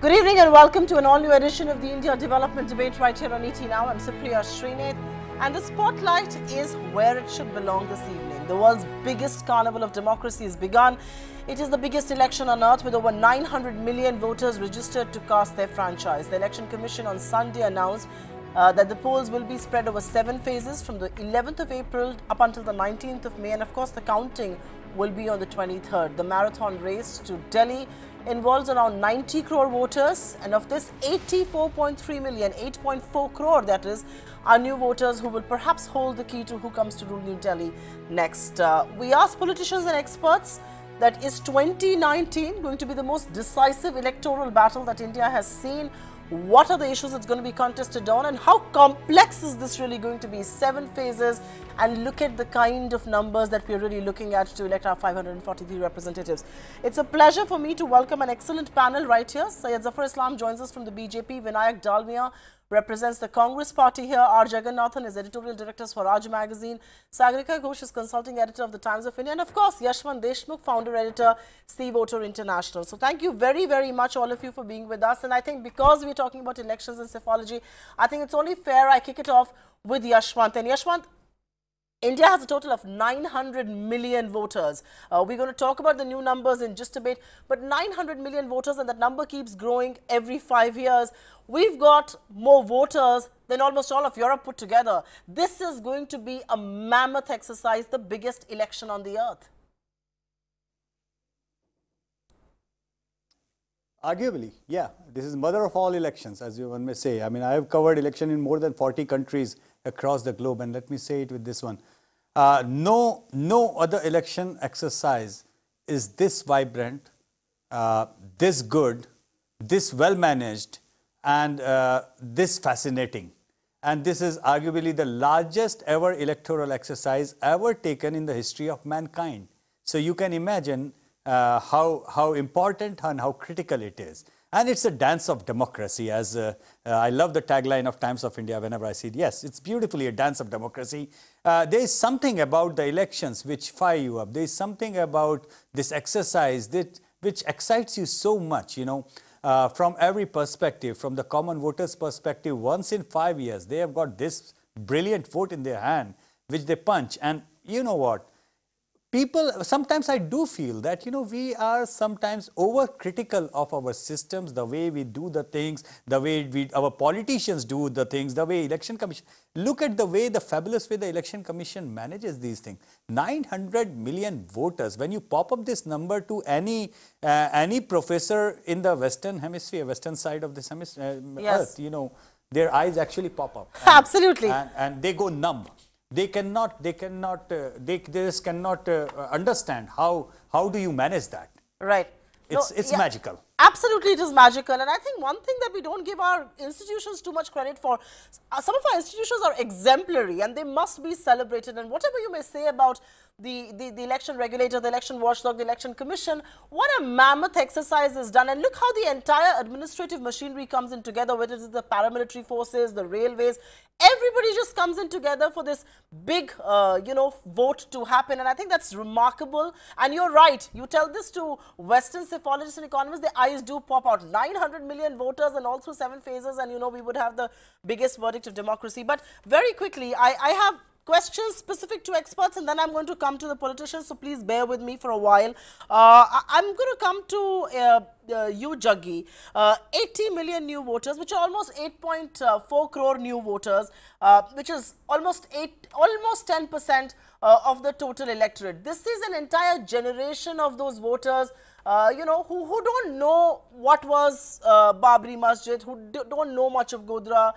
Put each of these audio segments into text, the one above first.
Good evening and welcome to an all-new edition of the India Development Debate right here on ET Now. I'm Supriya Shrinate and the spotlight is where it should belong this evening. The world's biggest carnival of democracy has begun. It is the biggest election on earth with over 900 million voters registered to cast their franchise. The Election Commission on Sunday announced that the polls will be spread over 7 phases from the 11th of April up until the 19th of May, and of course the counting will be on the 23rd. The marathon race to Delhi involves around 90 crore voters, and of this 84.3 million, 8.4 crore that is, are new voters who will perhaps hold the key to who comes to rule New Delhi next. We asked politicians and experts that is 2019 going to be the most decisive electoral battle that India has seen? What are the issues it's going to be contested on, and how complex is this really going to be? 7 phases, and look at the kind of numbers that we're really looking at to elect our 543 representatives. It's a pleasure for me to welcome an excellent panel right here. Syed Zafar Islam joins us from the BJP. Vinayak Dalmia represents the Congress party here. R. Jagannathan is editorial director of Swaraj magazine. Sagarika Ghosh is consulting editor of the Times of India. And of course, Yashwant Deshmukh, founder editor, Sea Voter International. So thank you very, very much, all of you, for being with us. And I think because we're talking about elections and psephology, I think it's only fair I kick it off with Yashwant. And Yashwant, India has a total of 900 million voters. We're going to talk about the new numbers in just a bit, but 900 million voters, and that number keeps growing every 5 years. We've got more voters than almost all of Europe put together. This is going to be a mammoth exercise, the biggest election on the earth. Arguably, yeah. This is mother of all elections, as one may say. I mean, I have covered election in more than 40 countries across the globe, and let me say it with this one. No other election exercise is this vibrant, this good, this well managed, and this fascinating. And this is arguably the largest ever electoral exercise ever taken in the history of mankind. So you can imagine how important and how critical it is. And it's a dance of democracy, as I love the tagline of Times of India whenever I see it. Yes, it's beautifully a dance of democracy. There is something about the elections which fire you up. There is something about this exercise which excites you so much, you know, from every perspective, from the common voter's perspective. Once in 5 years, they have got this brilliant vote in their hand, which they punch. And you know what? People, sometimes I do feel that, you know, we are sometimes overcritical of our systems, the way we do the things, the way our politicians do the things, the way election commission. Look at the way, the fabulous way the election commission manages these things. 900 million voters. When you pop up this number to any professor in the Western hemisphere, Western side of this hemisphere, yes, earth, you know, their eyes actually pop up. And, absolutely. And they go numb. They just cannot understand how do you manage that. Right. It's magical. Absolutely, it is magical. And I think one thing that we don't give our institutions too much credit for, some of our institutions are exemplary and they must be celebrated. And whatever you may say about the election regulator, the election watchdog, the election commission, what a mammoth exercise is done. And look how the entire administrative machinery comes in together, whether it is the paramilitary forces, the railways, everybody just comes in together for this big, you know, vote to happen. And I think that's remarkable. And you're right. You tell this to Western psephologists and economists, their eyes do pop out. 900 million voters and all through 7 phases, and you know, we would have the biggest verdict of democracy. But very quickly, I have questions specific to experts, and then I'm going to come to the politicians, so please bear with me for a while. I'm going to come to you, Jaggi. 80 million new voters, which are almost 8.4 crore new voters, which is almost 10% of the total electorate. This is an entire generation of those voters, you know, who don't know what was Babri Masjid, who don't know much of Godra.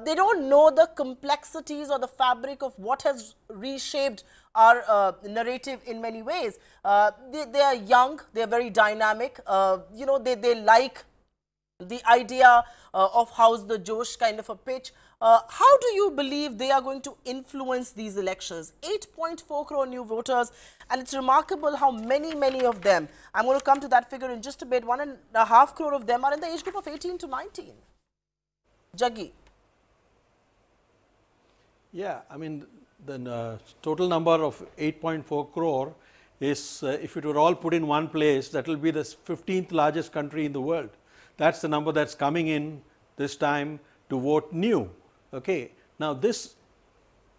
They don't know the complexities or the fabric of what has reshaped our narrative in many ways. They are young, they are very dynamic, you know, they like the idea of how's the Josh kind of a pitch. How do you believe they are going to influence these elections? 8.4 crore new voters, and it's remarkable how many of them, I'm going to come to that figure in just a bit, 1.5 crore of them are in the age group of 18 to 19. Jaggi. Yeah, I mean, the total number of 8.4 crore is, if it were all put in one place, that will be the 15th largest country in the world. That's the number that's coming in this time to vote new. Okay. Now, this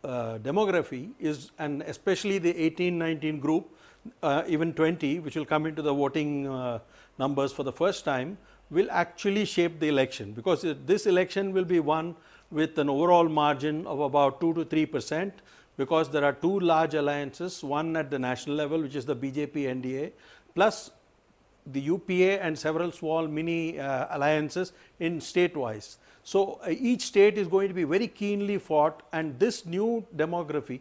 demography is, and especially the 18-19 group, even 20, which will come into the voting numbers for the first time, will actually shape the election, because this election will be won with an overall margin of about 2 to 3%, because there are two large alliances, one at the national level, which is the BJP NDA, plus the UPA and several small mini alliances in state-wise. So, each state is going to be very keenly fought, and this new demographic,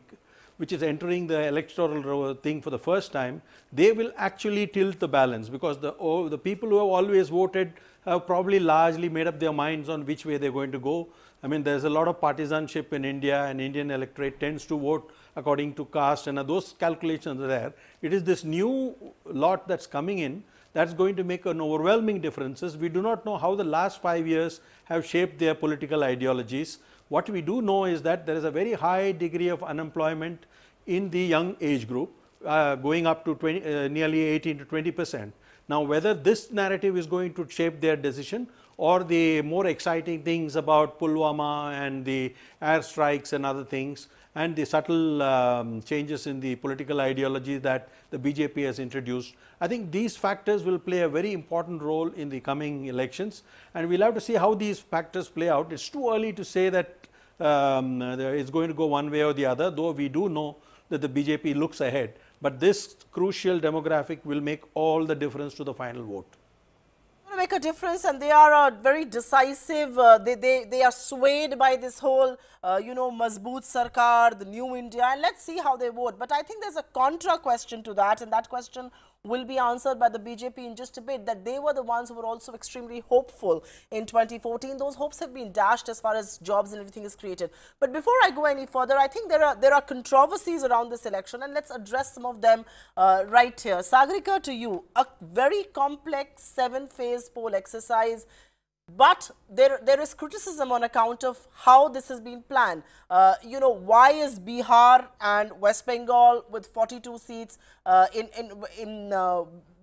which is entering the electoral thing for the first time, they will actually tilt the balance, because the people who have always voted have probably largely made up their minds on which way they are going to go. I mean, there is a lot of partisanship in India, and Indian electorate tends to vote according to caste, and those calculations are there. It is this new lot that's coming in that's going to make an overwhelming differences. We do not know how the last 5 years have shaped their political ideologies. What we do know is that there is a very high degree of unemployment in the young age group, going up to nearly 18 to 20%. Now, whether this narrative is going to shape their decision, or the more exciting things about Pulwama and the airstrikes and other things, and the subtle changes in the political ideology that the BJP has introduced, I think these factors will play a very important role in the coming elections, and we will have to see how these factors play out. It is too early to say that it's going to go one way or the other, though we do know that the BJP looks ahead, but this crucial demographic will make all the difference to the final vote. Make a difference, and they are very decisive. They are swayed by this whole Mazboot Sarkar, the new India, and let's see how they vote. But I think there's a contra question to that, and that question will be answered by the BJP in just a bit, that they were the ones who were also extremely hopeful in 2014. Those hopes have been dashed as far as jobs and everything is created. But before I go any further, I think there are controversies around this election, and let's address some of them right here. Sagarika, to you, a very complex 7-phase poll exercise, but there is criticism on account of how this has been planned. Why is Bihar and West Bengal with 42 seats in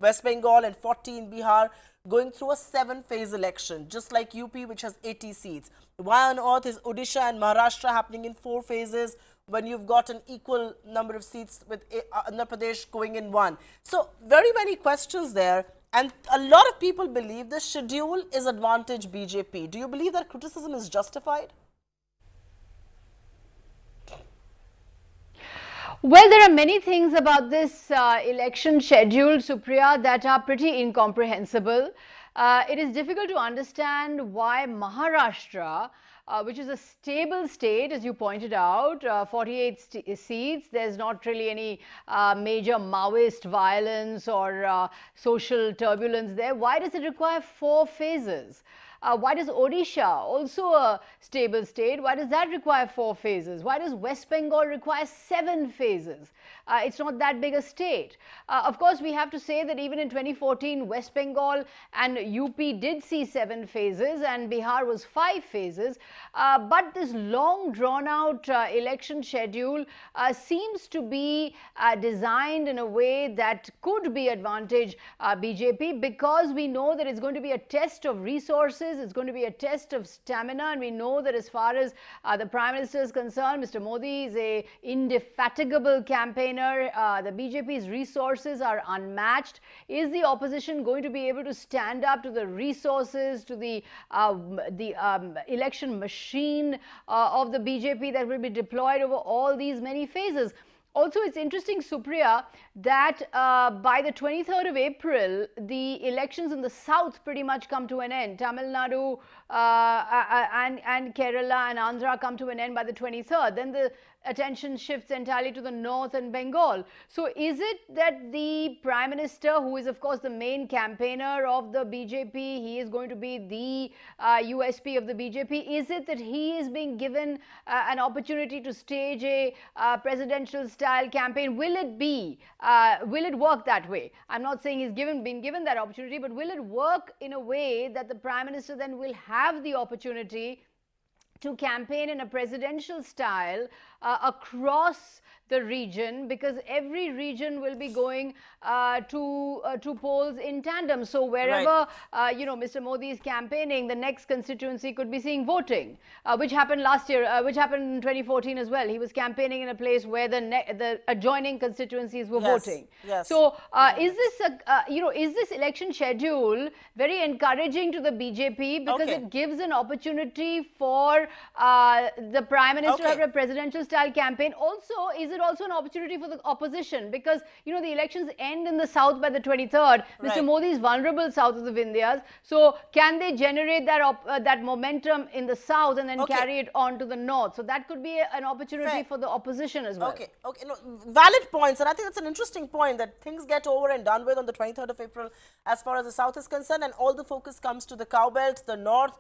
West Bengal and 40 in Bihar going through a 7-phase election, just like UP, which has 80 seats? Why on earth is Odisha and Maharashtra happening in 4 phases when you've got an equal number of seats with Andhra Pradesh going in 1? So very many questions there. And a lot of people believe the schedule is advantage BJP. Do you believe that criticism is justified? Well, there are many things about this election schedule, Supriya, that are pretty incomprehensible. It is difficult to understand why Maharashtra, which is a stable state, as you pointed out, 48 seats. There's not really any major Maoist violence or social turbulence there. Why does it require 4 phases? Why does Odisha, also a stable state, why does that require 4 phases? Why does West Bengal require 7 phases? It's not that big a state. Of course, we have to say that even in 2014, West Bengal and UP did see 7 phases and Bihar was 5 phases. But this long drawn out election schedule seems to be designed in a way that could be advantage BJP, because we know that it's going to be a test of resources, it's going to be a test of stamina, and we know that as far as the Prime Minister is concerned, Mr. Modi is an indefatigable campaigner. The BJP's resources are unmatched. Is the opposition going to be able to stand up to the resources, to the election machine of the BJP that will be deployed over all these many phases? Also, it's interesting, Supriya, that by the 23rd of April, the elections in the south pretty much come to an end. Tamil Nadu and Kerala and Andhra come to an end by the 23rd. Then the attention shifts entirely to the north and Bengal. So is it that the Prime Minister, who is of course the main campaigner of the BJP, he is going to be the USP of the BJP, is it that he is being given an opportunity to stage a presidential style campaign? Will it work that way? I'm not saying he's been given that opportunity, but will it work in a way that the Prime Minister then will have the opportunity to campaign in a presidential style across the region, because every region will be going to polls in tandem. So wherever you know, Mr. Modi is campaigning, the next constituency could be seeing voting, which happened last year, which happened in 2014 as well. He was campaigning in a place where the adjoining constituencies were voting. Yes. So is this you know, is this election schedule very encouraging to the BJP, because it gives an opportunity for the Prime Minister to have a presidential style campaign? Also, is it also an opportunity for the opposition? Because, you know, the elections end in the south by the 23rd. Mr. Modi is vulnerable south of the Vindhyas. So can they generate that momentum in the south and then carry it on to the north? So that could be an opportunity for the opposition as well. No, valid points, and I think that's an interesting point, that things get over and done with on the 23rd of April as far as the south is concerned, and all the focus comes to the cow belt, the north,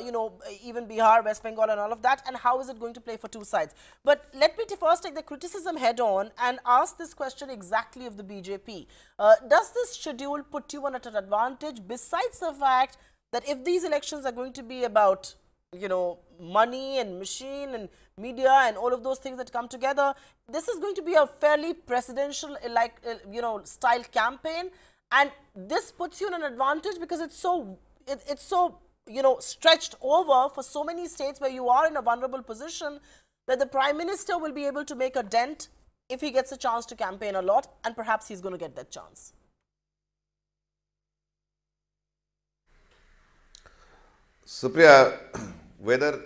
you know, even Bihar, West Bengal and all of that, and how is it going to play for two sides. But let me first take the criticism head on and ask this question exactly of the BJP. Does this schedule put you on at an advantage, besides the fact that if these elections are going to be about, you know, money and machine and media and all of those things that come together, this is going to be a fairly presidential, you know, style campaign, and this puts you in an advantage because it's so you know, stretched over for so many states where you are in a vulnerable position, that the Prime Minister will be able to make a dent if he gets a chance to campaign a lot, and perhaps he's going to get that chance. Supriya, whether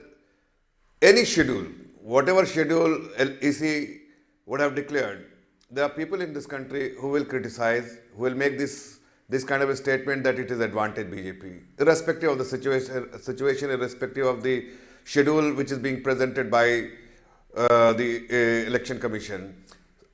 any schedule, whatever schedule EC would have declared, there are people in this country who will criticize, who will make this kind of a statement that it is advantage BJP, irrespective of the situation, irrespective of the schedule which is being presented by the Election Commission.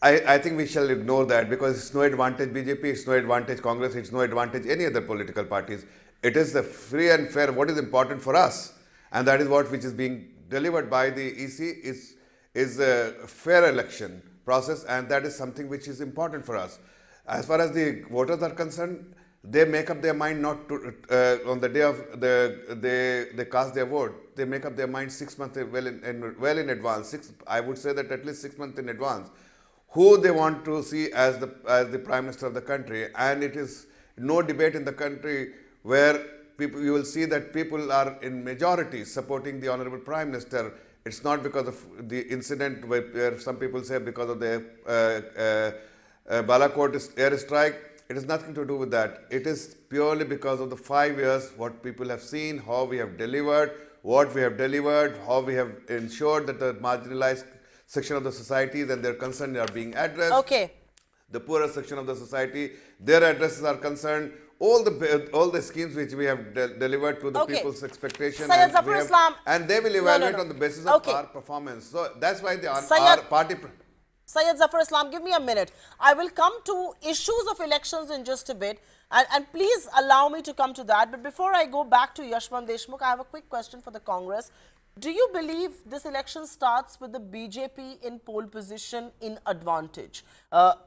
I think we shall ignore that, because it's no advantage BJP, it's no advantage Congress, it's no advantage any other political parties. It is the free and fair, what is important for us, and that is what which is being delivered by the EC is a fair election process, and that is something which is important for us. As far as the voters are concerned, they make up their mind not to, on the day of they cast their vote, they make up their mind 6 months well in advance. I would say that at least 6 months in advance, who they want to see as the Prime Minister of the country. And it is no debate in the country where people, you will see that people are in majority supporting the Honorable Prime Minister. It's not because of the incident where some people say because of the Balakot airstrike. It has nothing to do with that. It is purely because of the 5 years, what people have seen, how we have delivered, what we have delivered, how we have ensured that the marginalized section of the society and their concerns are being addressed. The poorer section of the society, their addresses are concerned. All the schemes which we have delivered to the people's expectation, and they will evaluate on the basis of our performance. So that's why our party. Syed Zafar Islam, give me a minute. I will come to issues of elections in just a bit, and please allow me to come to that. But before I go back to Yashwant Deshmukh, I have a quick question for the Congress. Do you believe this election starts with the BJP in pole position in advantage?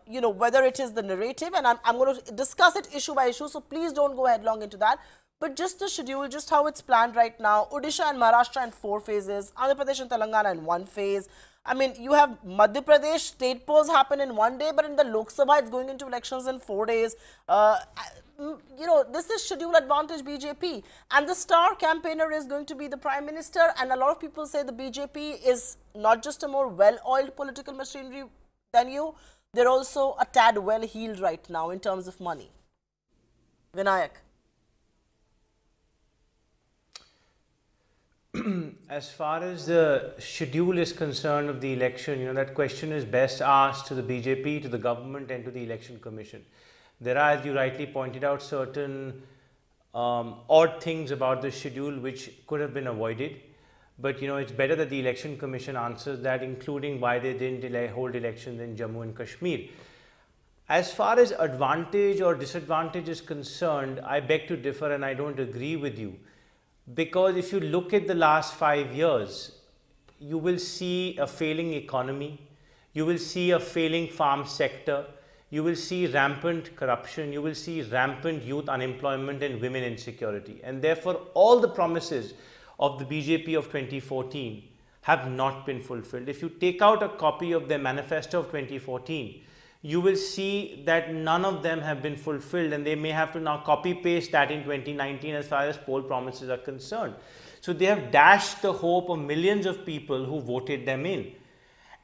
You know, whether it is the narrative, and I'm going to discuss it issue by issue, so please don't go headlong into that. But just the schedule, just how it's planned right now, Odisha and Maharashtra in 4 phases, Andhra Pradesh and Telangana in 1 phase. I mean, you have Madhya Pradesh state polls happen in 1 day, but in the Lok Sabha, it's going into elections in 4 days. You know, this is schedule advantage BJP. And the star campaigner is going to be the Prime Minister. And a lot of people say the BJP is not just a more well-oiled political machinery than you. They're also a tad well-heeled right now in terms of money. Vinayak. As far as the schedule is concerned of the election, you know, that question is best asked to the BJP, to the government and to the Election Commission. There are, as you rightly pointed out, certain odd things about the schedule which could have been avoided. But, you know, it's better that the Election Commission answers that, including why they didn't hold elections in Jammu and Kashmir. As far as advantage or disadvantage is concerned, I beg to differ and I don't agree with you. Because if you look at the last 5 years, you will see a failing economy, you will see a failing farm sector, you will see rampant corruption, you will see rampant youth unemployment and women insecurity. And therefore, all the promises of the BJP of 2014 have not been fulfilled. If you take out a copy of their manifesto of 2014, you will see that none of them have been fulfilled, and they may have to now copy paste that in 2019 as far as poll promises are concerned. So they have dashed the hope of millions of people who voted them in.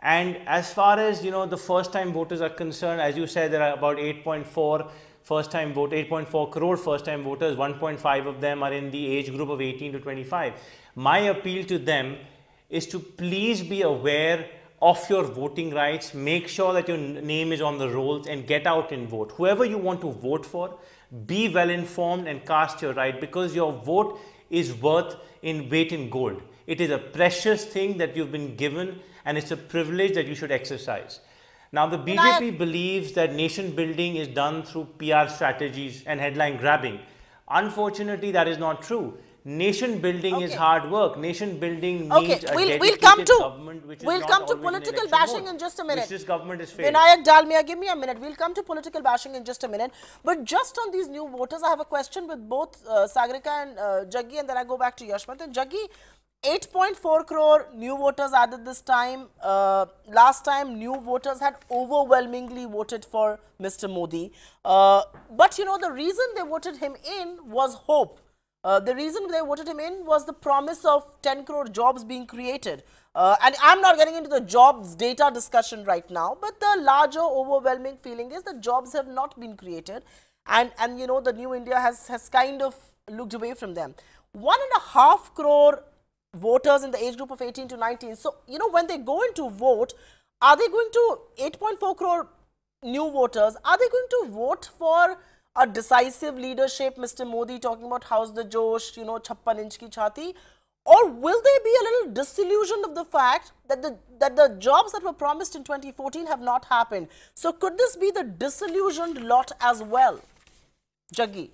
And as far as the first time voters are concerned, as you said, there are about 8.4 crore first time voters. 1.5 of them are in the age group of 18 to 25. My appeal to them is to please be aware of your voting rights, make sure that your name is on the rolls, and get out and vote. Whoever you want to vote for, be well informed and cast your right, because your vote is worth in weight in gold. It is a precious thing that you've been given, and it's a privilege that you should exercise. Now, the BJP believes that nation building is done through PR strategies and headline grabbing. Unfortunately, that is not true. Nation building is hard work. Nation building needs a dedicated government, which is we'll come to political bashing in just a minute. Which this government is failing. Vinayak Dalmia, give me a minute. We'll come to political bashing in just a minute. But just on these new voters, I have a question with both Sagarika and Jaggi, and then I go back to Yashwant. And Jaggi, 8.4 crore new voters added this time. Last time, new voters had overwhelmingly voted for Mr. Modi. But the reason they voted him in was hope. The reason they voted him in was the promise of 10 crore jobs being created. And I'm not getting into the jobs data discussion right now, but the larger overwhelming feeling is that jobs have not been created. And the new India has kind of looked away from them. 1.5 crore voters in the age group of 18 to 19. So, when they go into vote, are they going to 8.4 crore new voters? Are they going to vote for a decisive leadership, Mr. Modi talking about how's the Josh, 56 inch ki chhati? Or will they be a little disillusioned of the fact that the jobs that were promised in 2014 have not happened? So could this be the disillusioned lot as well? Jaggi.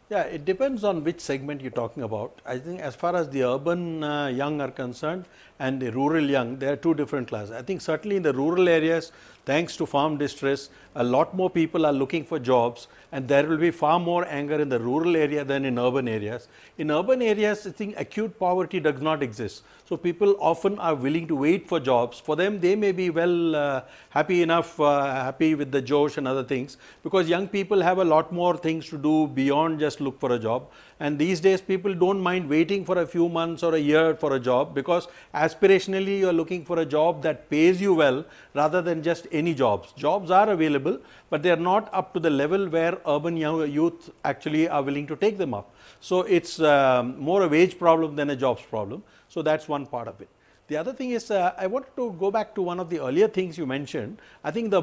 Yeah, it depends on which segment you're talking about. I think as far as the urban young are concerned and the rural young, there are two different classes. I think certainly in the rural areas, thanks to farm distress, a lot more people are looking for jobs, and there will be far more anger in the rural area than in urban areas. In urban areas, I think acute poverty does not exist. So people often are willing to wait for jobs. For them, they may be well happy enough, happy with the Josh and other things, because young people have a lot more things to do beyond just look for a job. And these days, people don't mind waiting for a few months or a year for a job, because aspirationally, you are looking for a job that pays you well rather than just any jobs. Jobs are available, but they are not up to the level where urban young youth actually are willing to take them up. So it's more a wage problem than a jobs problem. So that's one part of it. The other thing is, I wanted to go back to one of the earlier things you mentioned. I think the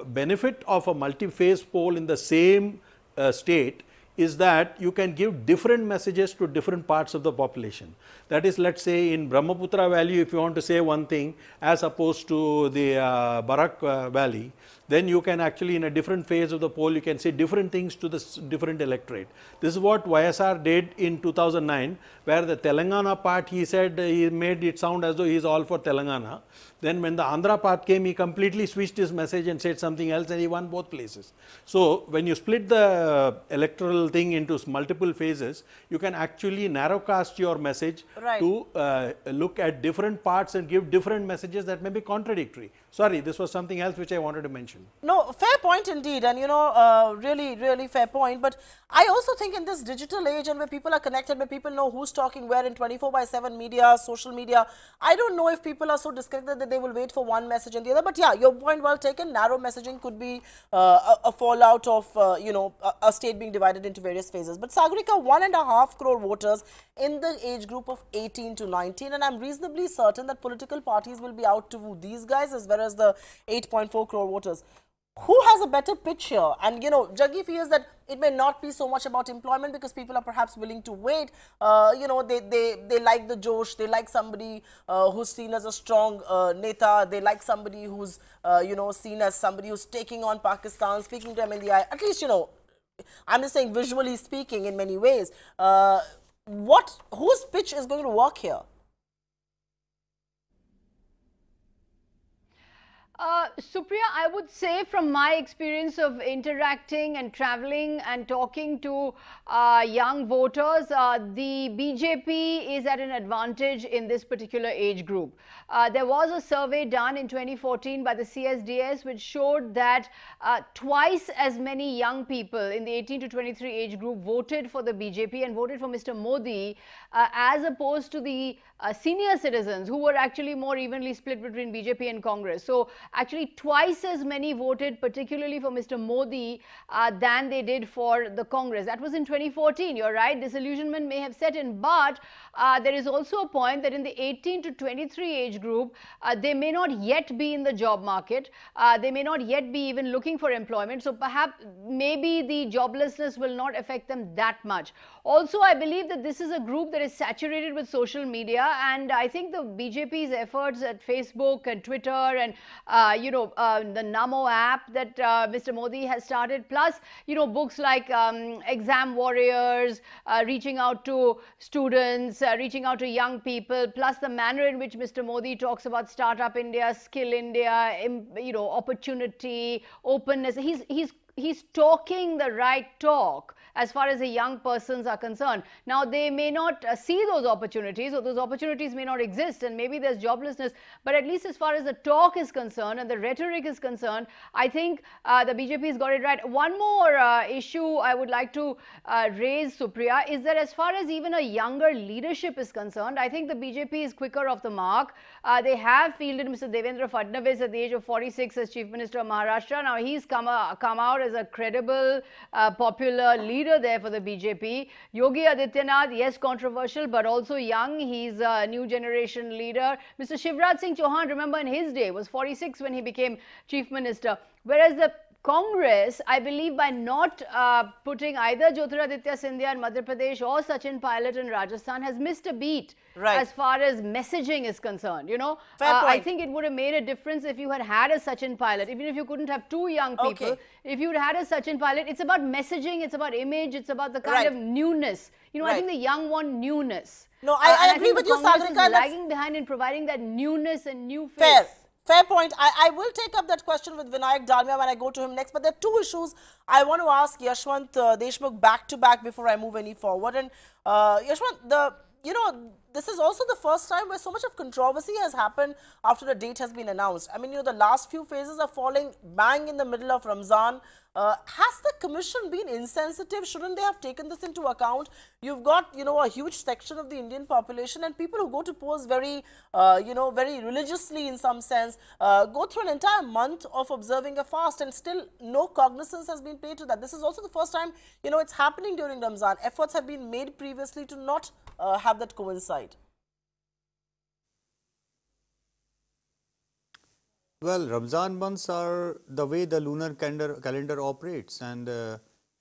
benefit of a multi-phase poll in the same state is that you can give different messages to different parts of the population. That is, let's say in Brahmaputra Valley, if you want to say one thing as opposed to the Barak Valley, then you can actually in a different phase of the poll, you can say different things to the different electorate. This is what YSR did in 2009, where the Telangana part, he said, he made it sound as though he is all for Telangana. Then when the Andhra part came, he completely switched his message and said something else, and he won both places. So when you split the electoral thing into multiple phases, you can actually narrowcast your message to look at different parts and give different messages that may be contradictory. Sorry, this was something else which I wanted to mention. No, fair point indeed, and really, really fair point. But I also think in this digital age, and where people are connected, where people know who's talking where in 24/7 media, social media, I don't know if people are so disconnected that they will wait for one message and the other. But yeah, your point well taken. Narrow messaging could be a fallout of a state being divided into various phases. But Sagarika, 1.5 crore voters in the age group of 18 to 19, and I'm reasonably certain that political parties will be out to woo these guys as well as the 8.4 crore voters. Who has a better pitch here? And Jaggi feels that it may not be so much about employment because people are perhaps willing to wait. They like the Josh, they like somebody who's seen as a strong neta, they like somebody who's seen as somebody who's taking on Pakistan, speaking to them in the eye. At least I'm just saying visually speaking in many ways. Whose pitch is going to work here? Supriya, I would say from my experience of interacting and traveling and talking to young voters, the BJP is at an advantage in this particular age group. There was a survey done in 2014 by the CSDS which showed that twice as many young people in the 18 to 23 age group voted for the BJP and voted for Mr. Modi as opposed to the senior citizens who were actually more evenly split between BJP and Congress. So actually twice as many voted particularly for Mr. Modi than they did for the Congress. That was in 2014. You're right, disillusionment may have set in, but there is also a point that in the 18 to 23 age group, they may not yet be in the job market. They may not yet be even looking for employment. So perhaps maybe the joblessness will not affect them that much. Also, I believe that this is a group that is saturated with social media, and I think the BJP's efforts at Facebook and Twitter and the Namo app that Mr. Modi has started, plus books like Exam Warriors, reaching out to students, reaching out to young people, plus the manner in which Mr. Modi talks about Startup India, Skill India, opportunity, openness. He's talking the right talk as far as the young persons are concerned. Now, they may not see those opportunities, or those opportunities may not exist, and maybe there's joblessness, but at least as far as the talk is concerned and the rhetoric is concerned, I think the BJP has got it right. One more issue I would like to raise, Supriya, is that as far as even a younger leadership is concerned, I think the BJP is quicker off the mark. They have fielded Mr. Devendra Fadnavis at the age of 46 as Chief Minister of Maharashtra. Now, he's come out as a credible, popular leader there for the BJP. Yogi Adityanath, yes, controversial, but also young. He's a new generation leader. Mr. Shivraj Singh Chauhan, remember, in his day, was 46 when he became Chief Minister. Whereas the Congress, I believe, by not putting either Jyotiraditya Scindia in Madhya Pradesh or Sachin Pilot in Rajasthan, has missed a beat as far as messaging is concerned. I think it would have made a difference if you had a Sachin Pilot, even if you couldn't have two young people. If you'd had a Sachin Pilot, it's about messaging, it's about image, it's about the kind of newness. I think the young want newness. No, I agree with you, Congress Sagarika. is lagging behind in providing that newness and new face. Fair point. I will take up that question with Vinayak Dalmia when I go to him next. But there are two issues I want to ask Yashwant Deshmukh back to back before I move any forward. And Yashwant, this is also the first time where so much of controversy has happened after a date has been announced. I mean, the last few phases are falling bang in the middle of Ramzan. Has the commission been insensitive? Shouldn't they have taken this into account? You've got, a huge section of the Indian population and people who go to polls very, very religiously in some sense, go through an entire month of observing a fast and still no cognizance has been paid to that. This is also the first time, it's happening during Ramzan. Efforts have been made previously to not have that coincide. Well, Ramzan months are the way the lunar calendar operates, and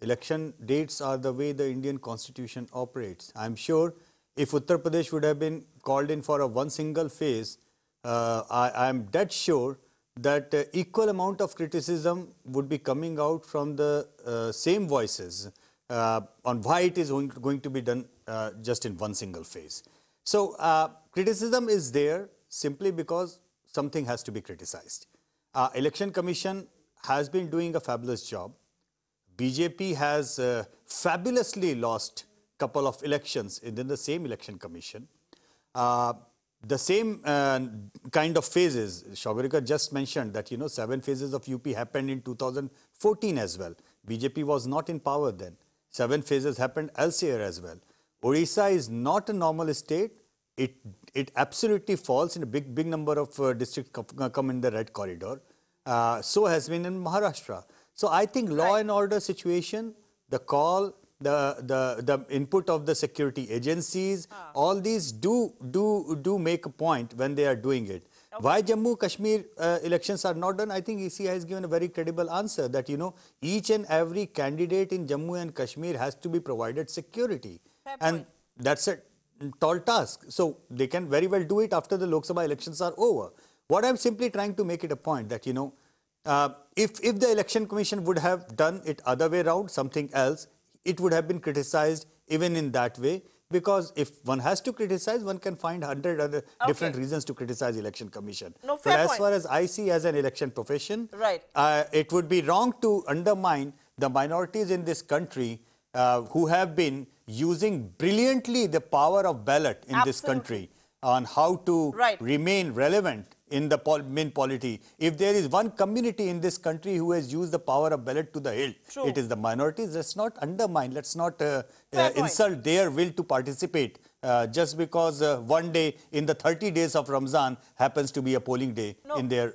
election dates are the way the Indian constitution operates. I'm sure if Uttar Pradesh would have been called in for one single phase, I'm dead sure that equal amount of criticism would be coming out from the same voices on why it is going to be done just in one single phase. So criticism is there simply because something has to be criticized. Election Commission has been doing a fabulous job. BJP has fabulously lost couple of elections within the same Election Commission. The same kind of phases, Sagarika just mentioned that, 7 phases of UP happened in 2014 as well. BJP was not in power then. 7 phases happened elsewhere as well. Odisha is not a normal state. It absolutely falls in a big number of districts come in the red corridor. So has been in Maharashtra. So I think law and order situation, the call, the input of the security agencies, all these do make a point when they are doing it. Why Jammu Kashmir elections are not done? I think EC has given a very credible answer that each and every candidate in Jammu and Kashmir has to be provided security, and that's a tall task. So they can very well do it after the Lok Sabha elections are over. What I'm simply trying to make it a point that if the Election Commission would have done it other way around, something else, it would have been criticized even in that way. because if one has to criticize, one can find 100 other different reasons to criticize Election Commission. No, but fair as point. far as I see as an election profession, right, it would be wrong to undermine the minorities in this country who have been using brilliantly the power of ballot in this country on how to remain relevant in the main polity. If there is one community in this country who has used the power of ballot to the hilt, it is the minorities. Let's not undermine, let's not insult their will to participate just because one day in the 30 days of Ramzan happens to be a polling day in their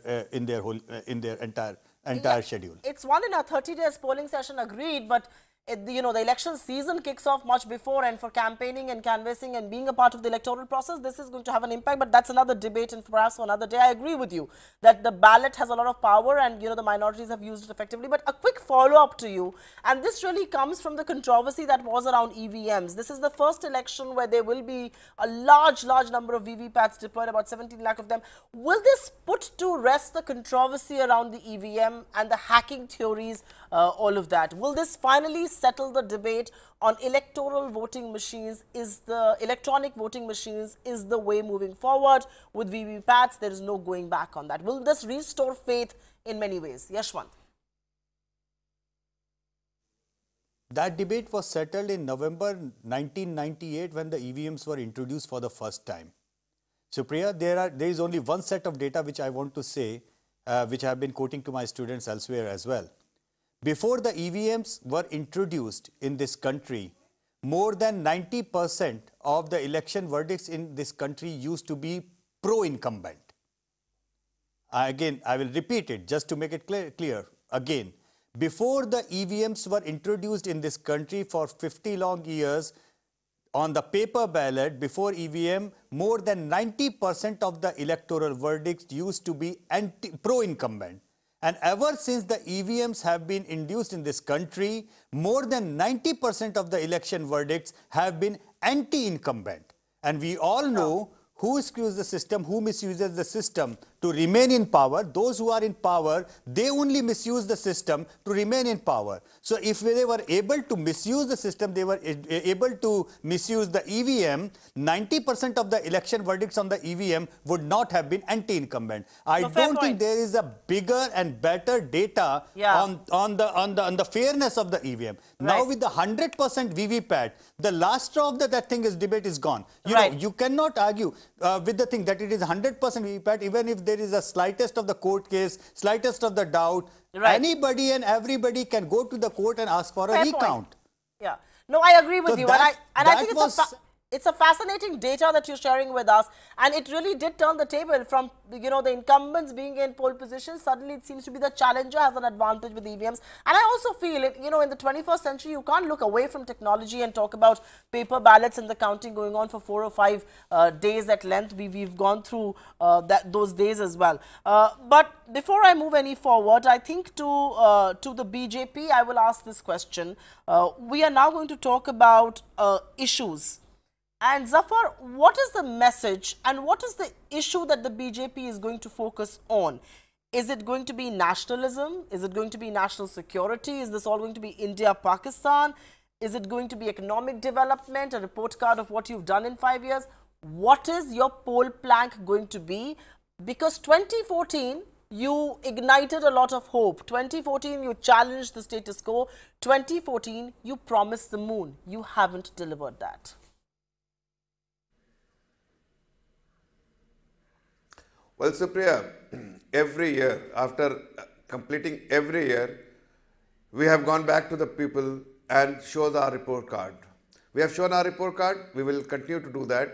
entire schedule. It's one in a 30 days polling session, agreed, but the election season kicks off much before, and for campaigning and canvassing and being a part of the electoral process, this is going to have an impact, but that's another debate and perhaps for another day. I agree with you that the ballot has a lot of power and, the minorities have used it effectively. But a quick follow-up to you, and this really comes from the controversy that was around EVMs. This is the first election where there will be a large number of VVPATs deployed, about 17 lakh of them. Will this put to rest the controversy around the EVM and the hacking theories, all of that? Will this finally settle the debate on electoral voting machines? Is the electronic voting machines is the way moving forward? With VVPATs, there is no going back on that. Will this restore faith in many ways? Yashwant. That debate was settled in November 1998 when the EVMs were introduced for the first time. Supriya, there is only one set of data which I want to say, which I have been quoting to my students elsewhere as well. Before the EVMs were introduced in this country, more than 90% of the election verdicts in this country used to be pro-incumbent. Again, I will repeat it just to make it clear again. Before the EVMs were introduced in this country for 50 long years, on the paper ballot before EVM, more than 90% of the electoral verdicts used to be pro-incumbent. And ever since the EVMs have been introduced in this country, more than 90% of the election verdicts have been anti-incumbent. And we all know who screws the system, who misuses the system to remain in power. Those who are in power, they only misuse the system to remain in power. So if they were able to misuse the system, they were able to misuse the EVM, 90% of the election verdicts on the EVM would not have been anti-incumbent. I don't think there is a bigger and better data on the fairness of the EVM. Now with the 100% VVPAT, the last straw of that thing is debate is gone. You know, you cannot argue with the thing that it is 100% VVPAT, even if there is a slightest of the court case, slightest of the doubt, anybody and everybody can go to the court and ask for a recount. Yeah. No, I agree with you. I think it's a fascinating data that you're sharing with us, and it really did turn the table from, the incumbents being in pole position. Suddenly it seems to be the challenger has an advantage with EVMs. And I also feel it, in the 21st century, you can't look away from technology and talk about paper ballots and the counting going on for 4 or 5 days at length. We've gone through those days as well. But before I move any forward, I think to the BJP, I will ask this question. We are now going to talk about issues. And Zafar, what is the message and what is the issue that the BJP is going to focus on? Is it going to be nationalism? Is it going to be national security? Is this all going to be India-Pakistan? Is it going to be economic development, a report card of what you've done in 5 years? What is your poll plank going to be? Because 2014, you ignited a lot of hope. 2014, you challenged the status quo. 2014, you promised the moon. You haven't delivered that. Well, Supriya, every year, after completing every year, we have gone back to the people and shows our report card. We have shown our report card, we will continue to do that.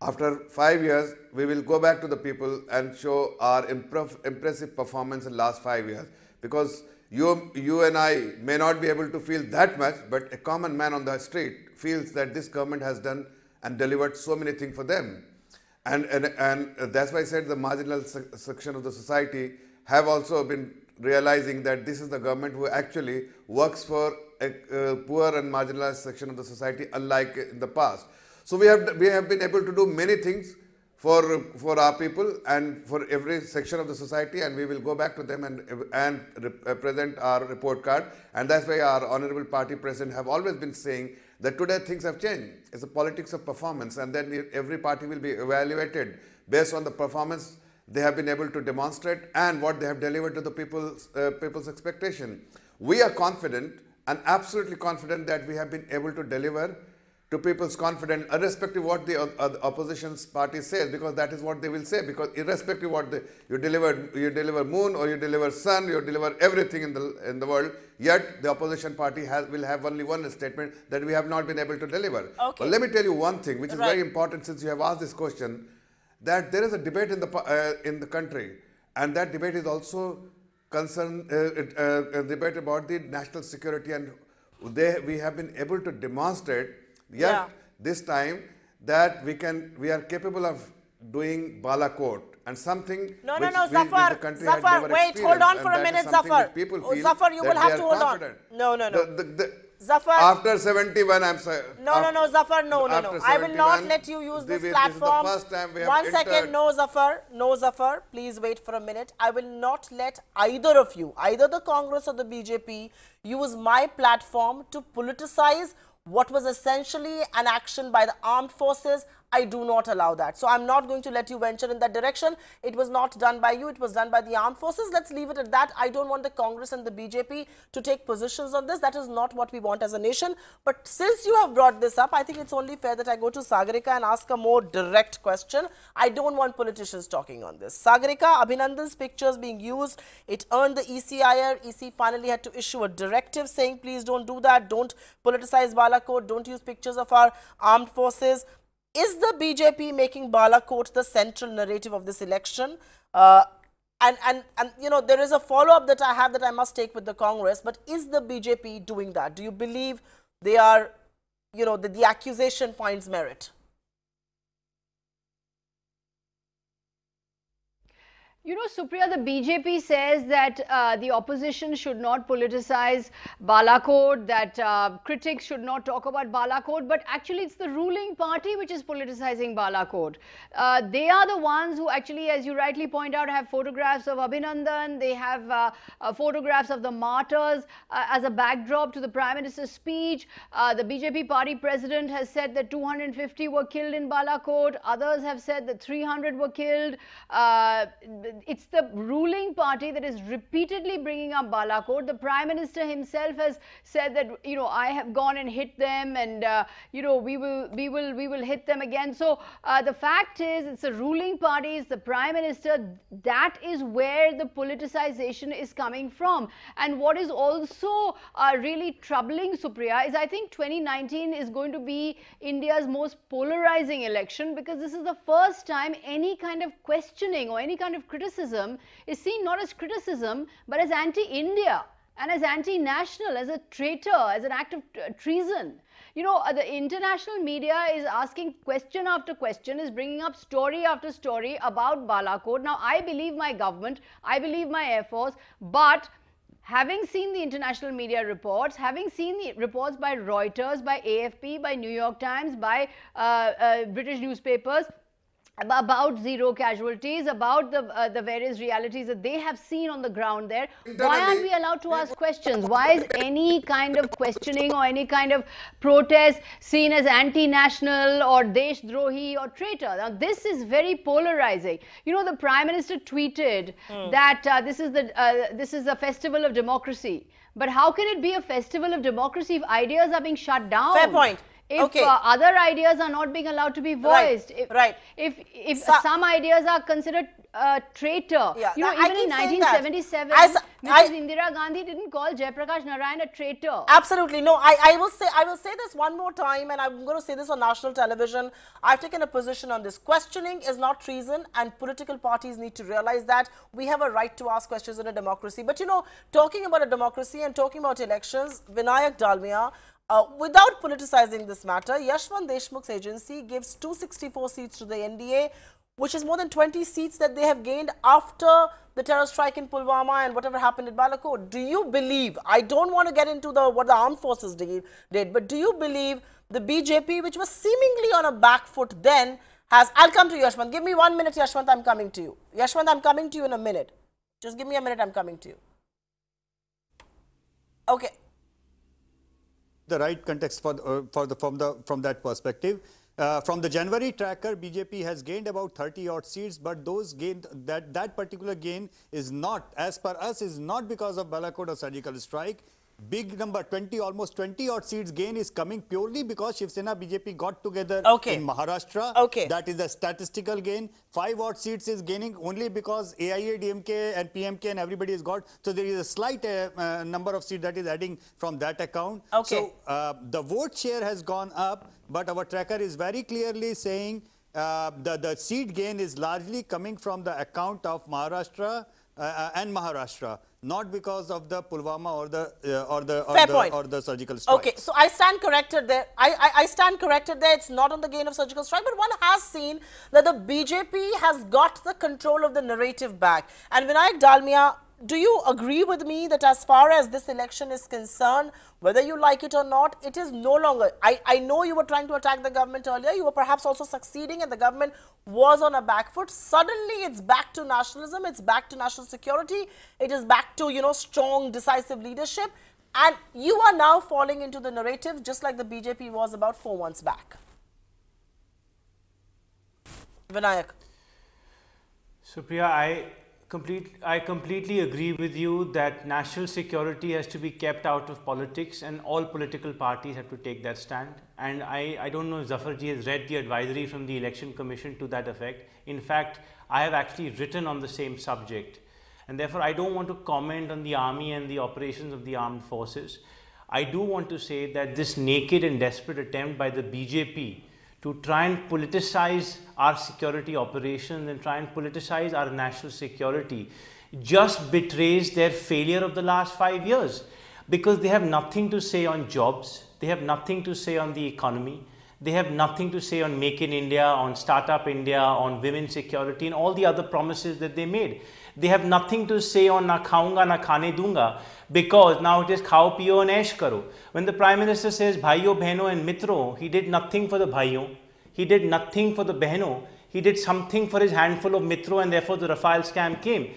After 5 years, we will go back to the people and show our impressive performance in the last 5 years. Because you and I may not be able to feel that much, but a common man on the street feels that this government has done and delivered so many things for them. And that's why I said the marginal section of the society have also been realizing that this is the government who actually works for a poor and marginalized section of the society, unlike in the past. So we have been able to do many things for our people and for every section of the society, and we will go back to them and present our report card. And that's why our honorable party president have always been saying that today things have changed. It's a politics of performance, and then every party will be evaluated based on the performance they have been able to demonstrate and what they have delivered to the people's expectation. We are confident and absolutely confident that we have been able to deliver to people's confidence, irrespective of what the opposition party says, because that is what they will say. Because irrespective of what you deliver moon or you deliver sun, you deliver everything in the world. Yet the opposition party will have only one statement, that we have not been able to deliver. Okay. But let me tell you one thing, which is very important, since you have asked this question, that there is a debate in the country, and that debate is also a debate about the national security, and we have been able to demonstrate. Yet this time that we are capable of doing Balakot, and something which Zafar, the country had Zafar, never wait, hold on for a minute, Zafar. Zafar, you will have to hold on. No. Zafar. After 71, I'm sorry. No, Zafar, no. I will not let you use this platform. This is the first time we have One second, no, Zafar, please wait for a minute. I will not let either of you, either the Congress or the BJP, use my platform to politicize what was essentially an action by the armed forces. I do not allow that. So I'm not going to let you venture in that direction. It was not done by you. It was done by the armed forces. Let's leave it at that. I don't want the Congress and the BJP to take positions on this. That is not what we want as a nation. But since you have brought this up, I think it's only fair that I go to Sagarika and ask a more direct question. I don't want politicians talking on this. Sagarika, Abhinandan's pictures being used, it earned the EC ire. EC finally had to issue a directive saying, please don't do that. Don't politicize Balakot. Don't use pictures of our armed forces. Is the BJP making Balakot the central narrative of this election? And you know, there is a follow-up that I have that I must take with the Congress, but is the BJP doing that? Do you believe they are, you know, the accusation finds merit? You know, Supriya, the BJP says that the opposition should not politicize Balakot, that critics should not talk about Balakot, but actually it's the ruling party which is politicizing Balakot. They are the ones who actually, as you rightly point out, have photographs of Abhinandan, they have photographs of the martyrs as a backdrop to the Prime Minister's speech. The BJP party president has said that 250 were killed in Balakot, others have said that 300 were killed. It's the ruling party that is repeatedly bringing up Balakot. The Prime Minister himself has said that, you know, I have gone and hit them, and you know, we will hit them again. So the fact is, it's the ruling party, it's the Prime Minister. That is where the politicization is coming from. And what is also really troubling, Supriya, is I think 2019 is going to be India's most polarizing election, because this is the first time any kind of questioning or any kind of criticism is seen not as criticism but as anti-India and as anti-national, as a traitor, as an act of treason. You know, the international media is asking question after question, is bringing up story after story about Balakot. Now, I believe my government, I believe my Air Force, but having seen the international media reports, having seen the reports by Reuters, by AFP, by New York Times, by British newspapers, about zero casualties, about the various realities that they have seen on the ground there, why aren't we allowed to ask questions? Why is any kind of questioning or any kind of protest seen as anti-national or Deshdrohi or traitor? Now, this is very polarizing. You know, the Prime Minister tweeted that this is a festival of democracy. But how can it be a festival of democracy if ideas are being shut down? Fair point. If other ideas are not being allowed to be voiced, if some ideas are considered traitor, you know, even in 1977, Mrs. Indira Gandhi didn't call Jayaprakash Narayan a traitor. Absolutely. No, I will say this one more time, and I'm going to say this on national television. I've taken a position on this. Questioning is not treason, and political parties need to realize that we have a right to ask questions in a democracy. But, you know, talking about a democracy and talking about elections, Vinayak Dalmia, without politicizing this matter, Yashwant Deshmukh's agency gives 264 seats to the NDA, which is more than 20 seats that they have gained after the terror strike in Pulwama and whatever happened in Balakot. Do you believe, I don't want to get into what the armed forces did, but do you believe the BJP, which was seemingly on a back foot then, has... I'll come to you, Yashwant. Give me 1 minute, Yashwant, I'm coming to you. Yashwant, I'm coming to you in a minute. Just give me a minute, I'm coming to you. Okay. the right context from that perspective. From the January tracker, BJP has gained about 30 odd seats, but those gained, that particular gain is not, as per us, is not because of Balakot or surgical strike. Big number, almost 20 odd seats gain is coming purely because Shiv Sena BJP got together in Maharashtra. That is a statistical gain. 5 odd seats is gaining only because AIA, DMK and PMK and everybody has got. So there is a slight number of seats that is adding from that account. So the vote share has gone up, but our tracker is very clearly saying the seat gain is largely coming from the account of Maharashtra and Maharashtra, not because of the Pulwama or the surgical strike. Okay, so I stand corrected there. I stand corrected there. It's not on the gain of surgical strike, but one has seen that the BJP has got the control of the narrative back. And Vinayak Dalmia, do you agree with me that as far as this election is concerned, whether you like it or not, it is no longer, I know you were trying to attack the government earlier, you were perhaps also succeeding and the government was on a back foot. Suddenly it's back to nationalism, it's back to national security, it is back to, you know, strong, decisive leadership, and you are now falling into the narrative just like the BJP was about 4 months back. Vinayak. Supriya, I completely agree with you that national security has to be kept out of politics and all political parties have to take that stand. And I don't know if Zafarji has read the advisory from the Election Commission to that effect. In fact, I have actually written on the same subject. And therefore, I don't want to comment on the army and the operations of the armed forces. I do want to say that this naked and desperate attempt by the BJP to try and politicize our security operations and try and politicize our national security just betrays their failure of the last 5 years, because they have nothing to say on jobs, they have nothing to say on the economy, they have nothing to say on Make in India, on Startup India, on women's security and all the other promises that they made. They have nothing to say on na khaunga na khane dunga, because now it is khao piyo and aish karo. When the Prime Minister says bhaiyo, behno and mitro, he did nothing for the bhaiyo, he did nothing for the behno, he did something for his handful of mitro, and therefore the Rafale scam came.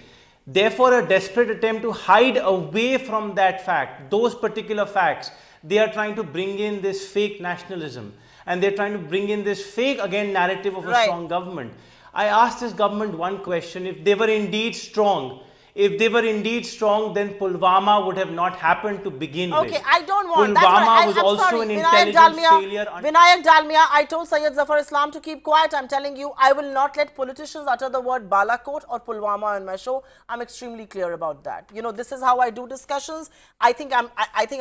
Therefore, a desperate attempt to hide away from that fact, those particular facts, they are trying to bring in this fake nationalism and they're trying to bring in this fake, again, narrative of a strong government. I asked this government one question: if they were indeed strong, then Pulwama would have not happened to begin with. Okay, I don't want. Pulwama was also an intelligence failure. Vinayak Dalmia, I told Syed Zafar Islam to keep quiet. I'm telling you, I will not let politicians utter the word Balakot or Pulwama on my show. I'm extremely clear about that. You know, this is how I do discussions. I think I'm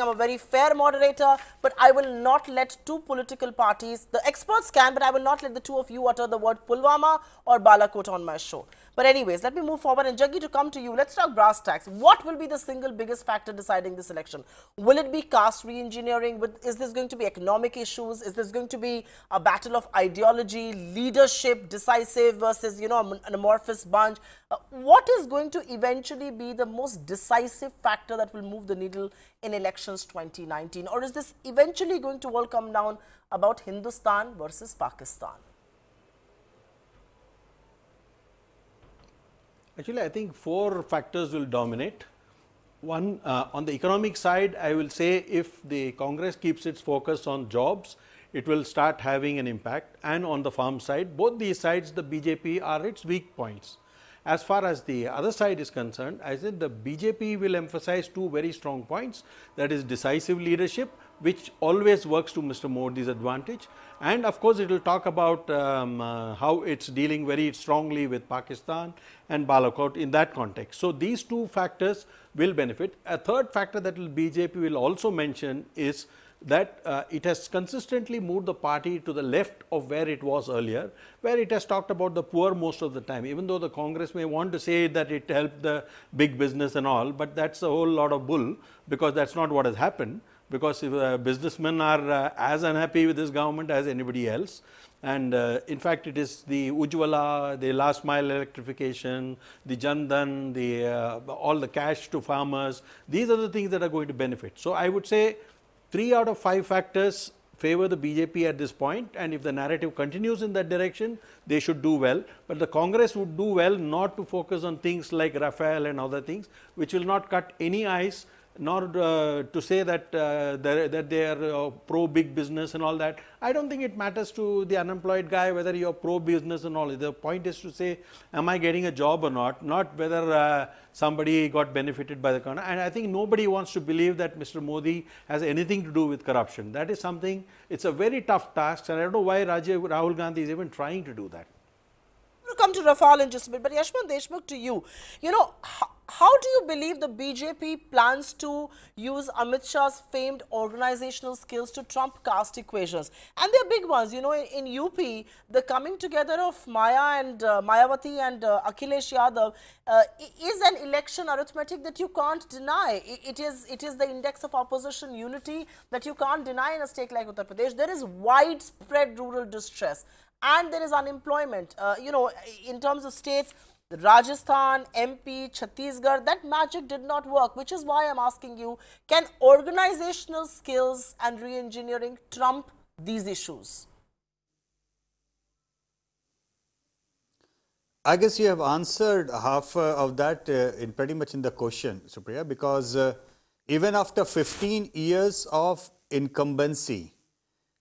a very fair moderator, but I will not let two political parties, the experts can, but I will not let the two of you utter the word Pulwama or Balakot on my show. But anyways, let me move forward, and Jaggi, to come to you, let's talk brass tacks. What will be the single biggest factor deciding this election? Will it be caste re-engineering? Is this going to be economic issues? Is this going to be a battle of ideology, leadership, decisive versus, you know, an amorphous bunch? What is going to eventually be the most decisive factor that will move the needle in elections 2019? Or is this eventually going to all come down about Hindustan versus Pakistan? Actually, I think 4 factors will dominate. One, on the economic side, I will say if the Congress keeps its focus on jobs, it will start having an impact. And on the farm side, both these sides, the BJP are its weak points. As far as the other side is concerned, I said the BJP will emphasize 2 very strong points, that is decisive leadership, which always works to Mr. Modi's advantage, and of course it will talk about how it's dealing very strongly with Pakistan and Balakot in that context. So these 2 factors will benefit. A third factor that BJP will also mention is that it has consistently moved the party to the left of where it was earlier, where it has talked about the poor most of the time, even though the Congress may want to say that it helped the big business and all, but that's a whole lot of bull, because that's not what has happened. Because if, businessmen are as unhappy with this government as anybody else, and in fact it is the Ujjwala, the last mile electrification, the Jan Dhan, all the cash to farmers, these are the things that are going to benefit. So I would say 3 out of 5 factors favor the BJP at this point, and if the narrative continues in that direction, they should do well. But the Congress would do well not to focus on things like Rafale and other things, which will not cut any ice, nor to say that that they are pro big business and all that. I don't think it matters to the unemployed guy whether you are pro business and all. The point is to say, am I getting a job or not whether somebody got benefited by the corner. And I think nobody wants to believe that Mr. Modi has anything to do with corruption. That is something, it's a very tough task, and I don't know why Rahul Gandhi is even trying to do that. We'll come to Rafale in just a bit, but Yashwant Deshmukh, to you, how do you believe the BJP plans to use Amit Shah's famed organizational skills to trump caste equations? And they're big ones. In UP, the coming together of Mayawati and Akhilesh Yadav is an election arithmetic that you can't deny. It is the index of opposition unity that you can't deny in a state like Uttar Pradesh. There is widespread rural distress and there is unemployment. In terms of states, Rajasthan, MP, Chhattisgarh, that magic did not work, which is why I'm asking you, can organizational skills and re-engineering trump these issues? I guess you have answered half of that in pretty much in the question, Supriya, because even after 15 years of incumbency,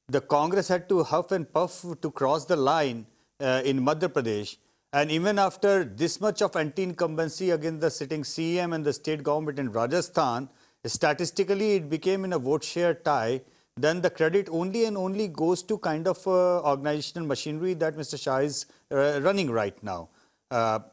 the Congress had to huff and puff to cross the line in Madhya Pradesh. And even after this much of anti-incumbency against the sitting CM and the state government in Rajasthan, statistically it became in a vote share tie. Then the credit only and only goes to kind of organizational machinery that Mr. Shah is running right now.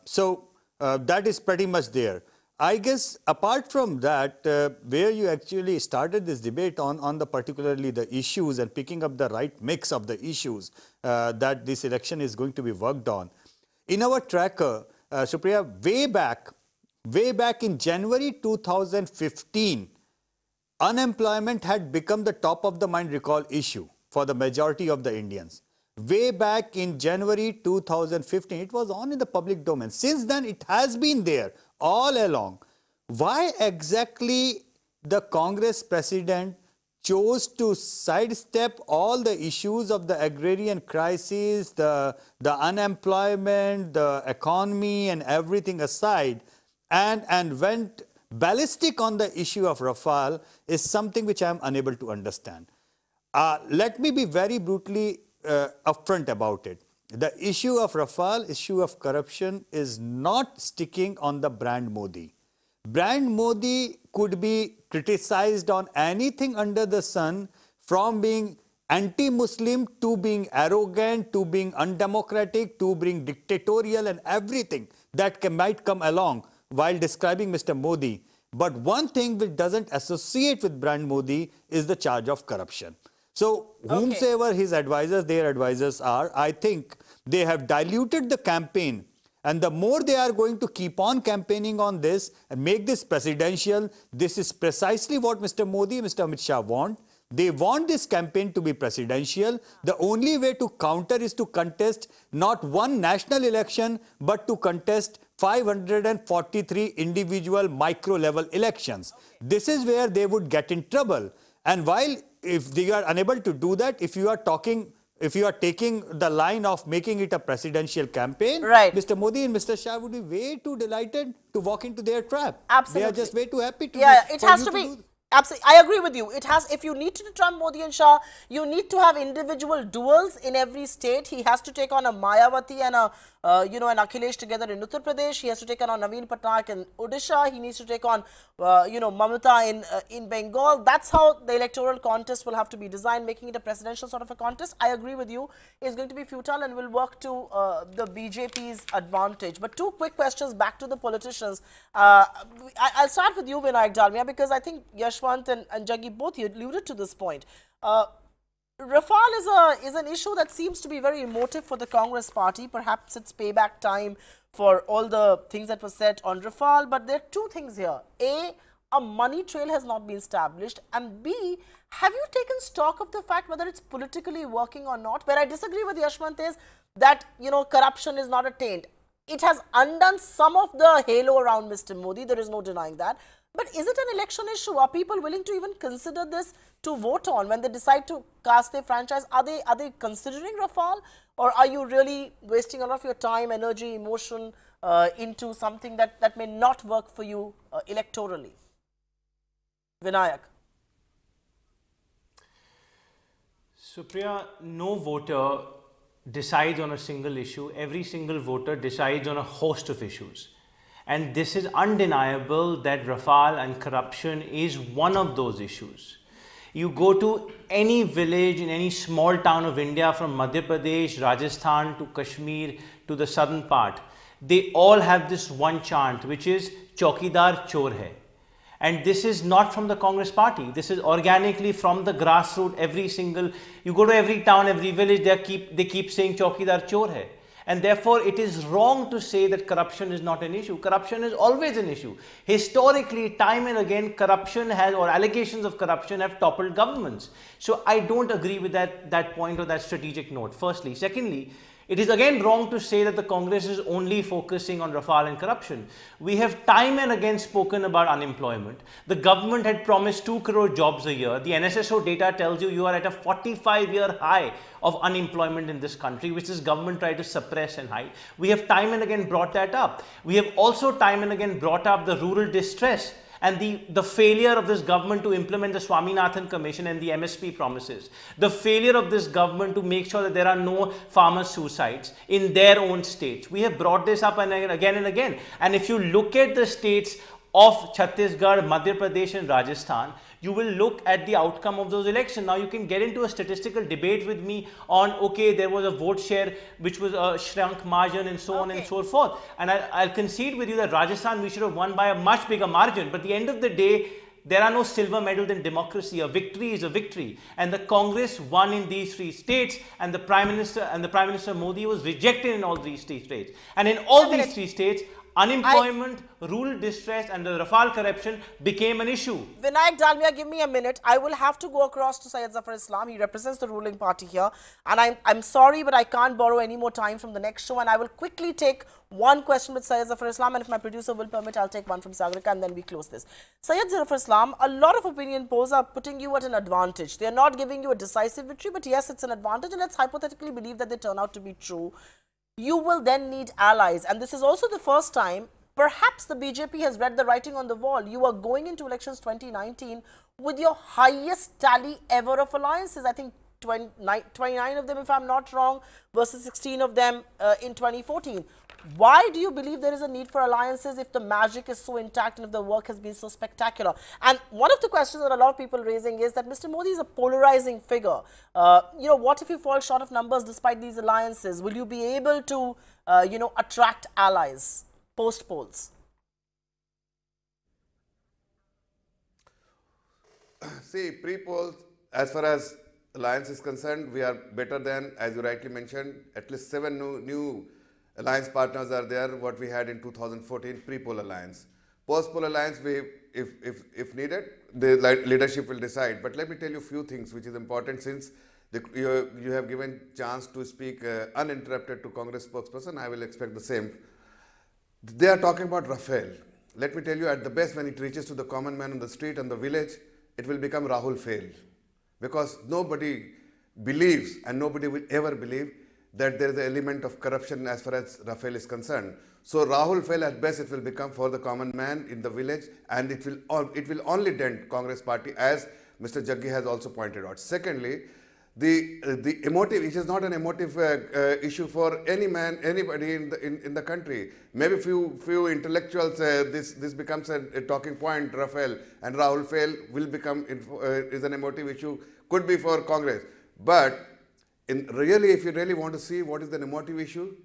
So that is pretty much there. I guess apart from that, where you actually started this debate on the particularly the issues and picking up the right mix of the issues that this election is going to be worked on. In our tracker, Supriya, way back in January 2015, unemployment had become the top of the mind recall issue for the majority of the Indians. Way back in January 2015, it was on in the public domain. Since then, it has been there all along. Why exactly the Congress president chose to sidestep all the issues of the agrarian crisis, the unemployment, the economy and everything aside and went ballistic on the issue of Rafale is something which I am unable to understand. Let me be very brutally upfront about it. The issue of Rafale, issue of corruption is not sticking on the brand Modi. Brand Modi could be criticized on anything under the sun, from being anti-Muslim to being arrogant, to being undemocratic, to being dictatorial and everything that might come along while describing Mr. Modi. But one thing which doesn't associate with brand Modi is the charge of corruption. So whomsoever his advisors, their advisors are, I think they have diluted the campaign. And the more they are going to keep on campaigning on this and make this presidential, this is precisely what Mr. Modi, Mr. Amit Shah want. They want this campaign to be presidential. The only way to counter is to contest not one national election, but to contest 543 individual micro-level elections. This is where they would get in trouble. And while if they are unable to do that, if you are taking the line of making it a presidential campaign, right, Mr. Modi and Mr. Shah would be way too delighted to walk into their trap. Absolutely. They are just way too happy to it has to be. Absolutely, I agree with you. It has. If you need to trump Modi and Shah, you need to have individual duels in every state. He has to take on a Mayawati and a an Akhilesh together in Uttar Pradesh. He has to take on Naveen Patnaik in Odisha. He needs to take on Mamata in Bengal. That's how the electoral contest will have to be designed, making it a presidential sort of a contest. I agree with you. It's going to be futile and will work to the BJP's advantage. But two quick questions back to the politicians. I'll start with you, Vinayak Dalmia, because I think Yashwant and Jaggi both alluded to this point. Rafale is an issue that seems to be very emotive for the Congress party. Perhaps it's payback time for all the things that were said on Rafale. But there are two things here. A money trail has not been established. And B, have you taken stock of the fact whether it's politically working or not? Where I disagree with Yashwant is that, corruption is not a taint. It has undone some of the halo around Mr. Modi. There is no denying that. But is it an election issue? Are people willing to even consider this to vote on when they decide to cast their franchise? Are they considering Rafale, or are you really wasting a lot of your time, energy, emotion into something that may not work for you electorally? Vinayak. Supriya, no voter decides on a single issue. Every single voter decides on a host of issues. And this is undeniable that Rafale and corruption is one of those issues. You go to any village in any small town of India, from Madhya Pradesh, Rajasthan to Kashmir to the southern part, they all have this one chant, which is Chaukidar Chor Hai. And this is not from the Congress party. This is organically from the grassroots. You go to every town, every village, they keep saying Chaukidar Chor Hai. And therefore, it is wrong to say that corruption is not an issue. Corruption is always an issue. Historically, time and again, corruption has, or allegations of corruption have toppled governments. So I don't agree with that point or that strategic note, firstly. Secondly, it is again wrong to say that the Congress is only focusing on Rafale and corruption. We have time and again spoken about unemployment. The government had promised 2 crore jobs a year. The NSSO data tells you are at a 45-year high of unemployment in this country, which this government tried to suppress and hide. We have time and again brought that up. We have also time and again brought up the rural distress and the failure of this government to implement the Swaminathan Commission and the MSP promises. The failure of this government to make sure that there are no farmer suicides in their own states. We have brought this up and again and again. And if you look at the states of Chhattisgarh, Madhya Pradesh and Rajasthan, you will look at the outcome of those elections. Now you can get into a statistical debate with me on, okay, there was a vote share which was a shrunk margin and so on and so forth. And I'll concede with you that Rajasthan, we should have won by a much bigger margin. But at the end of the day, there are no silver medals in democracy. A victory is a victory. And the Congress won in these 3 states, and the Prime Minister Modi was rejected in all these 3 states. And in all these 3 states, unemployment, rural distress and the Rafale corruption became an issue. Vinayak Dalmia, give me a minute. I will have to go across to Syed Zafar Islam. He represents the ruling party here. And I'm sorry, but I can't borrow any more time from the next show. And I will quickly take one question with Syed Zafar Islam. And if my producer will permit, I'll take one from Sagarika and then we close this. Syed Zafar Islam, a lot of opinion polls are putting you at an advantage. They're not giving you a decisive victory, but yes, it's an advantage. And let's hypothetically believe that they turn out to be true. You will then need allies, and this is also the first time perhaps the BJP has read the writing on the wall. You are going into elections 2019 with your highest tally ever of alliances. I think 29 of them, if I'm not wrong, versus 16 of them in 2014. Why do you believe there is a need for alliances if the magic is so intact and if the work has been so spectacular? And one of the questions that a lot of people are raising is that Mr. Modi is a polarizing figure. What if you fall short of numbers despite these alliances? Will you be able to, attract allies post-polls? See, pre-polls, as far as alliance is concerned, we are better than, as you rightly mentioned, at least 7 new alliance partners are there, what we had in 2014 pre-poll alliance. Post-poll alliance, if needed, the leadership will decide. But let me tell you a few things which is important, since you have given chance to speak uninterrupted to Congress spokesperson. I will expect the same. They are talking about Rafale. Let me tell you, at the best, when it reaches to the common man on the street and the village, it will become Rahul fail. Because nobody believes and nobody will ever believe that there is an element of corruption as far as Rafale is concerned. So Rahul fail, at best it will become for the common man in the village, and it will only dent Congress party, as Mr. Jaggi has also pointed out. Secondly, the emotive, it is not an emotive issue for anybody in the country. Maybe few intellectuals, this becomes a talking point. Rafale and Rahul fail will become is an emotive issue, could be for Congress. But if you really want to see what is the emotive issue,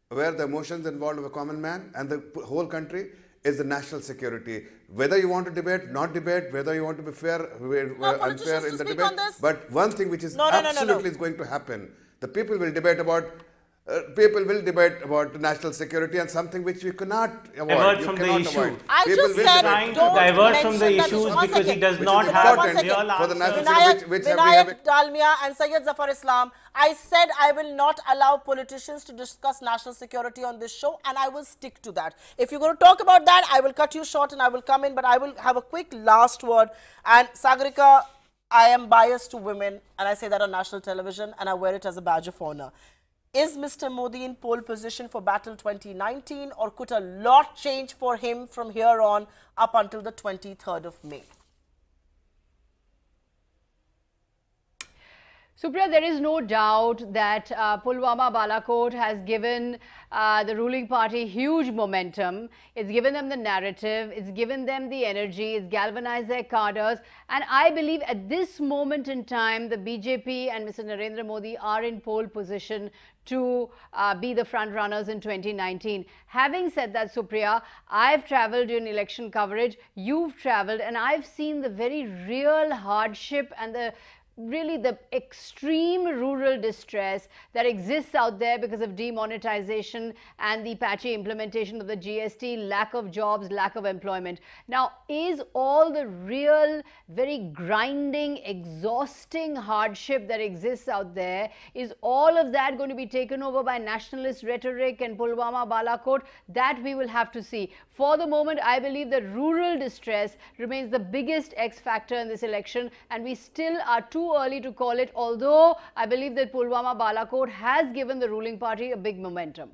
where the emotions involved of a common man and the whole country, is the national security. Whether you want to debate, not debate, whether you want to be fair, unfair in the debate. But one thing which is absolutely is going to happen, the people will debate about national security, and something which you cannot avoid. Divert from the issue. I just said trying to divert from the issues because he does not have a real answer. For the national security, which we have. Dalmia and Syed Zafar Islam, I said I will not allow politicians to discuss national security on this show, and I will stick to that. If you're going to talk about that, I will cut you short and I will come in, but I will have a quick last word. And Sagarika, I am biased to women, and I say that on national television, and I wear it as a badge of honor. Is Mr. Modi in pole position for Battle 2019, or could a lot change for him from here on up until the 23rd of May? Supriya, there is no doubt that Pulwama Balakot has given the ruling party huge momentum. It's given them the narrative, it's given them the energy, it's galvanized their cadres. And I believe at this moment in time, the BJP and Mr. Narendra Modi are in pole position to be the front runners in 2019. Having said that, Supriya, I've travelled during election coverage, you've travelled, and I've seen the very real hardship and the extreme rural distress that exists out there because of demonetization and the patchy implementation of the GST, lack of jobs, lack of employment. Now, is all the real, very grinding, exhausting hardship that exists out there, is all of that going to be taken over by nationalist rhetoric and Pulwama Balakot? That we will have to see. For the moment, I believe that rural distress remains the biggest X factor in this election, and we still are too early to call it, although I believe that Pulwama Balakot has given the ruling party a big momentum.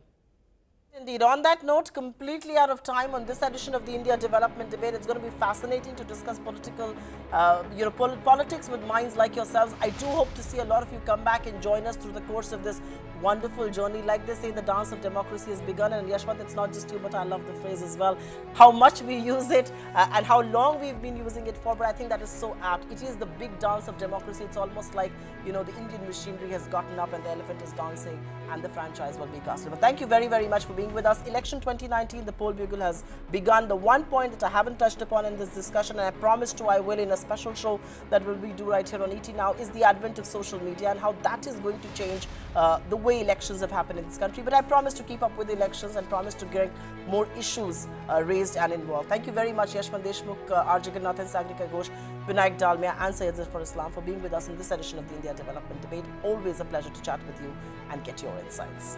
Indeed. On that note, completely out of time on this edition of the India Development Debate. It's going to be fascinating to discuss political, politics with minds like yourselves. I do hope to see a lot of you come back and join us through the course of this wonderful journey. Like they say, the dance of democracy has begun. And Yashwant, it's not just you, but I love the phrase as well. How much we use it and how long we've been using it for. But I think that is so apt. It is the big dance of democracy. It's almost like, the Indian machinery has gotten up and the elephant is dancing and the franchise will be casted. But thank you very, very much for being with us. Election 2019, the poll bugle has begun. The one point that I haven't touched upon in this discussion, and I promised to I will in a special show that will be do right here on ET Now, is the advent of social media and how that is going to change the way elections have happened in this country. But I promise to keep up with the elections and promise to get more issues raised and involved. Thank you very much, Yashwant Deshmukh, R. Jagannathan, Sagrika Ghosh, Vinayak Dalmia and Syed Zafar Islam for being with us in this edition of the India Development Debate. Always a pleasure to chat with you and get your insights.